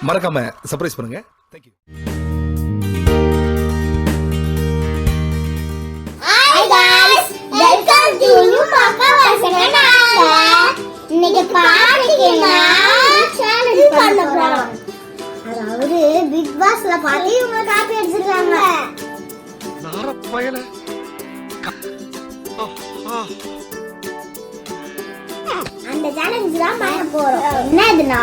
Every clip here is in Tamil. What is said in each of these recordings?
மறக்காம சர்ப்ரைஸ் பண்ணுங்க. தேங்க்யூ. இன்னைக்கு பாத்தீங்கன்னா சேலஞ்ச் பண்ண போறோம். அதாவது பிக் பாஸ்ல பாத்து இவங்க காப்பி அடிச்சிருக்காங்க. நார பயல அந்த சேலஞ்ச் தான் பண்ண போறோம். என்னதுன்னா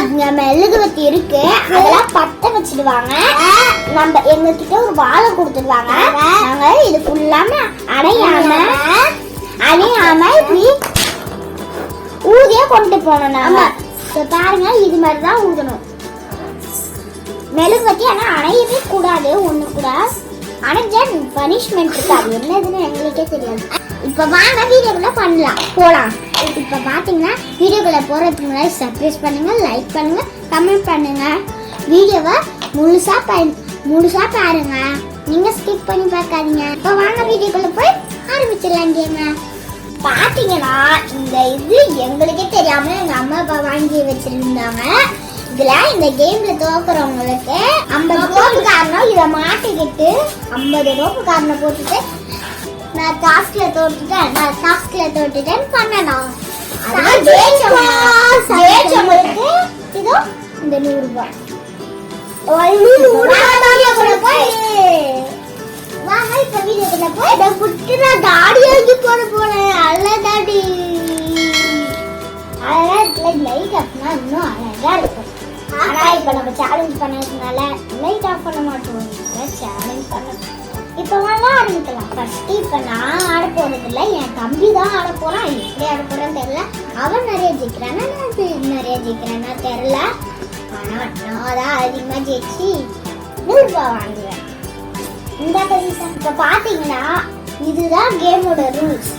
இங்க மெழுகுவத்தி இருக்கு, அதெல்லாம் பத்த வச்சிடுவாங்க. நம்ம எங்க கிட்ட ஒரு வாழை கொடுத்துடுவாங்க. நாங்க இது ஃபுல்லாம அணையாம இப்படி ஊதியா கொண்டு போனோம். நாம பாருங்க, இது மாதிரிதான் ஊதணும் மெழுகுவத்தி. ஆனா அணையவே கூடாது, ஒண்ணு கூட அணைஞ்சா பனிஷ்மெண்ட் இருக்கு. அது என்னதுன்னு எங்களுக்கே தெரியாது. இப்ப வாங்க வீடியோக்குள்ள பண்ணலாம் போலாம். இப்ப பாத்தீங்கன்னா வீடியோக்குள்ள போறதுக்கு முன்னாடி சப்ஸ்கிரைப் பண்ணுங்க, லைக் பண்ணுங்க, கமெண்ட் பண்ணுங்க. வீடியோவை முழுசா பாருங்க, நீங்க ஸ்கிப் பண்ணி பார்க்காதீங்க. இப்ப வாங்க வீடியோக்குள்ள போய் ஆரம்பிச்சிடலாம் கேம. பாத்தீங்கன்னா இந்த இது எங்களுக்கே தெரியாம எங்க அம்மா அப்பா வாங்கி வச்சிருந்தாங்க. இதுல இந்த கேம்ல தோக்குறவங்களுக்கு 50 ரோப்பு காரணம் இதை மாட்டிக்கிட்டு 50 ரோப்பு காரணம் போட்டுட்டு நான் டாஸ்க்ல தோட்டுட்டேன் பண்ணணும். ஜெயிச்சவங்களுக்கு இதோ இந்த 100 ரூபாய். வாங்க இப்ப வீடியோக்குள்ள போய் இதை புட்டு நான் தாடி வாங்கி போறேன். அழகாடி லைட் ஆஃப்னா இன்னும் அழகா இருக்கும். ஆனா இப்ப நம்ம சேலஞ்ச் பண்ணதுனால லைட் ஆஃப் பண்ண மாட்டோம். சேலஞ்ச் பண்ண இப்ப வாங்க ஆரம்பிக்கலாம். ஃபர்ஸ்ட் இப்ப நான் ஆட போறது இல்ல, என் தம்பி தான் ஆட போறான். எப்படி ஆட போறான்னு தெரியல. அவன் நிறைய ஜெயிக்கிறானா நான் நிறைய ஜெயிக்கிறானா தெரியல. ஆனா நான் தான் அதிகமா ஜெயிச்சு 100 ரூபாய் வாங்குவேன். இந்த இப்ப பாத்தீங்கன்னா இதுதான் கேமோட ரூல்ஸ்.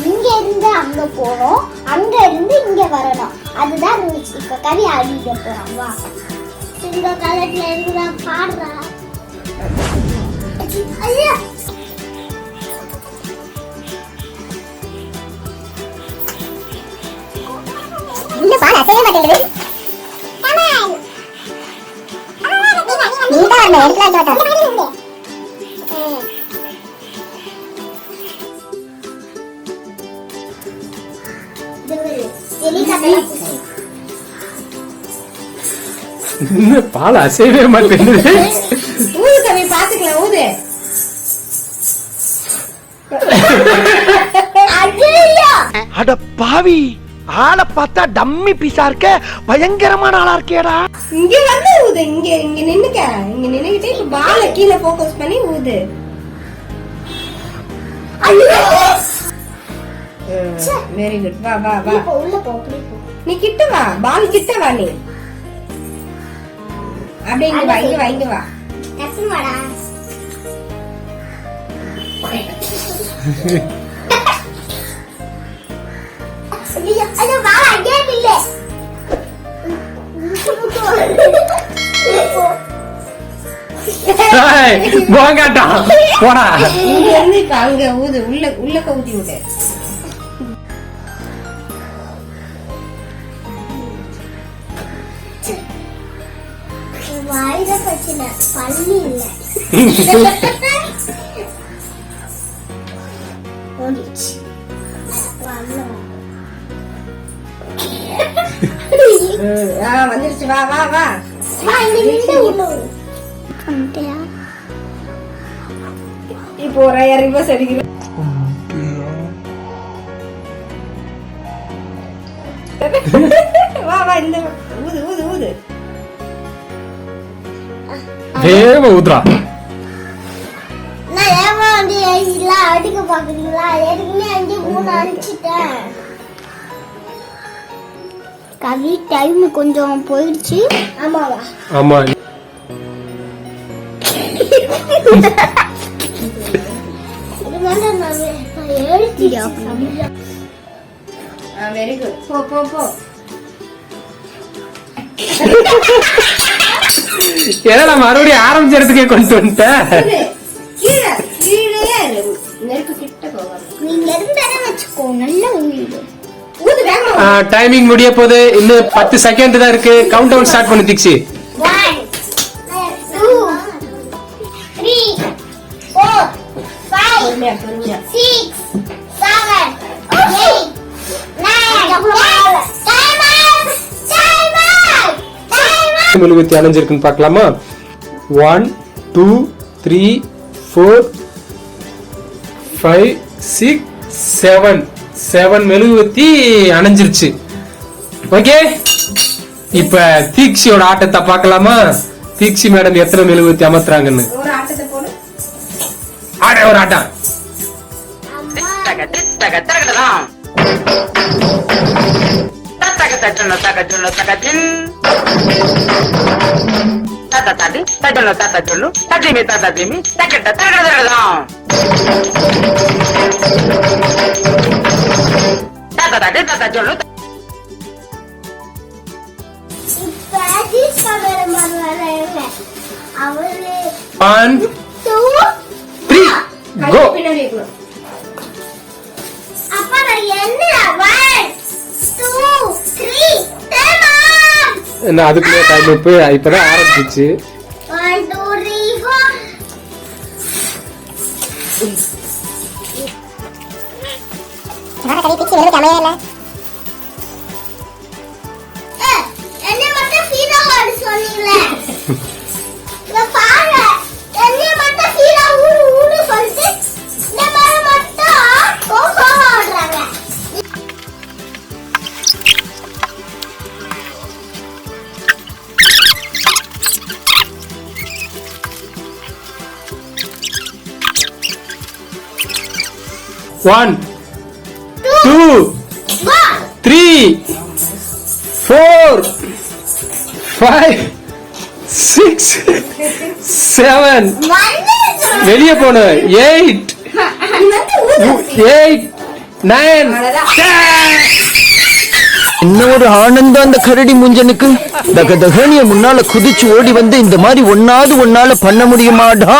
இங்க இருந்து அங்க போறோம், அங்க இருந்து இங்க வரணும், அதுதான் ரூல்ஸ். இப்ப கவி ஆடிக்க போறோம். வா இந்த காலத்துல இருந்து பாடுறா. ஐயா இந்த பால் அசைய மாட்டேங்குது. நீதான் வரணும், எடுக்கலாம் தோட்டம். பால் அசையவே மாட்டேங்குது. ஊது கவி பாத்துக்கலாம், ஊது. அட பாவி, ஆளை பார்த்தா டம்மி பீஸா இருக்க, பயங்கரமான ஆளா இருக்கேடா. இங்க வந்து ஊது, இங்க இங்க நின்னுக்க. இங்க நின்னுக்கிட்டு இப்ப பால கீழே போக்கஸ் பண்ணி ஊது. Very good. வா வா வா, உள்ள போ. நீ கிட்ட வா, பால் கிட்ட வா. நீ அப்படியே இங்க வா, இங்க வா, இங்க வா. டக்குனு வாடா. அது வாடா, அங்கே இல்ல. போகாட்டா போடா. இங்க இருந்து இப்ப அங்க ஊது, உள்ள ஊதி விடு. வாயில பிரச்சனை, பள்ளி இல்ல. வந்துருச்சு. வா வா வா. இப்போ ஒரு 1000 ரூபாய் சரிக்கிறேன். வா வா, இந்த ஊது ஊது ஊது. வேகமா ஊதுறா. நான் ஏமாந்து எல்லாம் அடிக்க பாக்குறீங்களா? ஏற்கனவே அங்கே 3 அடிச்சிட்டேன். கவி டைம் கொஞ்சம் போயிடுச்சு. ஆமாவா? ஆமா. Very good. போ போ போ. ஏன்னா மறுபடியும் ஆரம்பிச்சதுக்கே கொண்டு வந்துட்டேன். கீழே கீழே நெருப்பு கிட்ட போவாங்க. நீங்க இருந்தா வச்சுக்கோ, நல்ல ஊது. ஊது வேகமா டைமிங் முடிய போகுது. இன்னும் 10 செகண்ட் தான் இருக்கு. கவுண்ட் டவுன் ஸ்டார்ட் பண்ணு திக்ஷி. 1 2 3 4 5 பொறுமையா, பொறுமையா. 6 7 8 9 10. மெழுகுவத்தி அணைஞ்சிருக்குன்னு பார்க்கலாமா? 1 2 3 4 5 6 7 மெழுகுவத்தி அணைஞ்சிருச்சு. ஓகே, இப்ப தீக்ஷியோட ஆட்டத்தை பார்க்கலாமா? தீக்ஷி மேடம் எத்தனை மெழுகுவத்தி அமர்த்துறாங்கன்னு. ஒரு ஆட்டத்தை போடு. ஒரு ஆட்டம். அவரு 1 2 3 கோ. பின்னாடி இருக்கணும். அப்பா நான் என்ன 1 2 3 டேமாம் என்ன அதுக்குள்ளே டைம் இப்பதான் ஆரம்பிச்சிச்சு. 1 2 3 4 என்ன மட்டும் ஃபீலா வாடி சொன்னீங்களே. இந்த பாரு என்ன மட்டும் ஃபீலா ஊரு சொல்லிட்டு இந்த மாதிரி மட்டும் கோவா ஓடுறாங்க. One, 2 3 4 5 6 7 வெளியே போன 8 9 என்ன ஒரு ஆனந்தம் அந்த கரடி முஞ்சனுக்கு. தகதகனிய முன்னால குதிச்சு ஓடி வந்து இந்த மாதிரி ஒன்னால பண்ண முடியுமாடா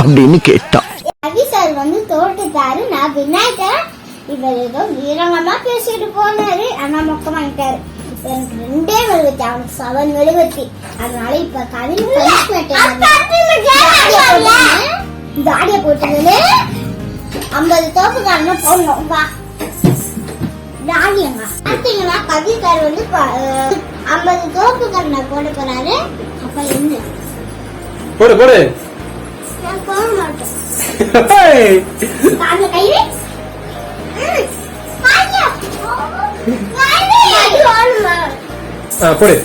அப்படின்னு கேட்டான். ரவி சார் வந்து தோட்டுட்டாரு. நான் விநாயகர் இவர் ஏதோ வீரங்கமா பேசிட்டு போனாரு. ஆனா மொக்கம் வாங்கிட்டாரு. இப்ப எனக்கு 2 மெழுகுவத்தி, அவனுக்கு 7 மெழுகுவத்தி. அதனால இப்ப கவின் தாடிய போட்டுன்னு 50 தோப்புக்காரன போடணும். வா தாடியங்க பாத்தீங்கன்னா கவி சார் வந்து 50 தோப்புக்காரனை போட போறாரு. அப்ப என்ன போடு போடு. நான் போட மாட்டேன். Hey! கால்ல கை வை. பாய்யா. போடு.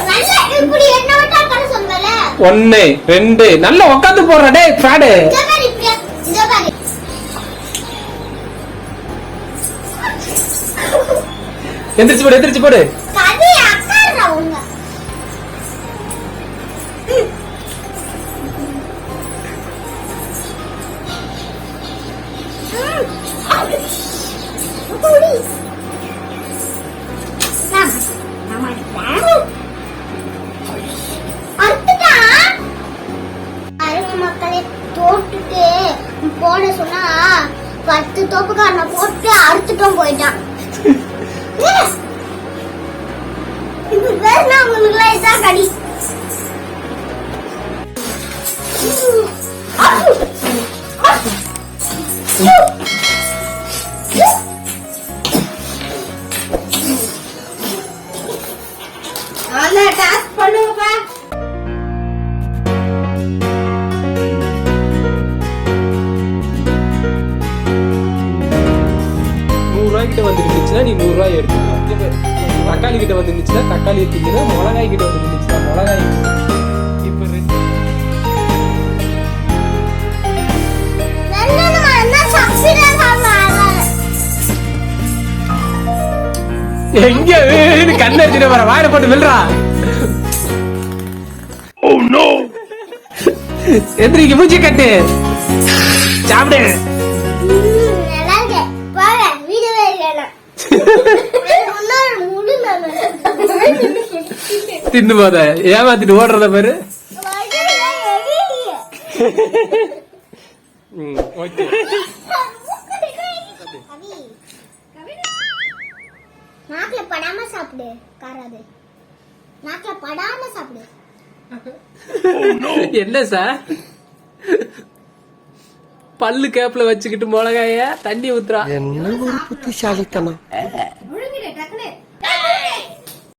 நல்ல இப்படி என்ன விட்டா கட சொன்னல. 1 2 நல்லா உட்கார்ந்து போறா டேய் ஃபாடு. இதபாரி பிரியா. இதபாரி. எந்திரிச்சு போடு. கதி அக்கறா உங்க. மக்களே தோட்டுட்டு போன சொன்னா 10 தோப்புக்காரனை போட்டு அறுத்துட்டும் போயிட்டான். இப்ப பேசினா உங்களுக்குலாம் இதான் கடி. ஆனா டாஸ்க் பண்ணுங்கப்பா. கிட்ட வந்து இருந்துச்சுன்னா நீ 100 ரூபாய் எடுத்துக்கலாம். தக்காளி கிட்ட வந்து இருந்துச்சுன்னா தக்காளி எடுத்துக்கலாம். மிளகாய் கிட்ட வந்து இருந்துச்சுன்னா மிளகாய். இப்ப எங்க கண்ணு எடுத்துட்டு வர வாயில போட்டு வில்றா. Oh no. எந்திரிக்க மூஞ்சி கட்டு சாப்பிடு. தின்னு போத ஏமாத்திட்டு ஓடுறத பாரு. நாக்குல படாம சாப்பிடு காராது. நாக்குல படாம சாப்பிடு. என்ன சார் பல்லு கேப்ல வச்சுக்கிட்டு மிளகாய தண்ணி ஊத்துறா. என்ன ஒரு புத்திசாலித்தனம்.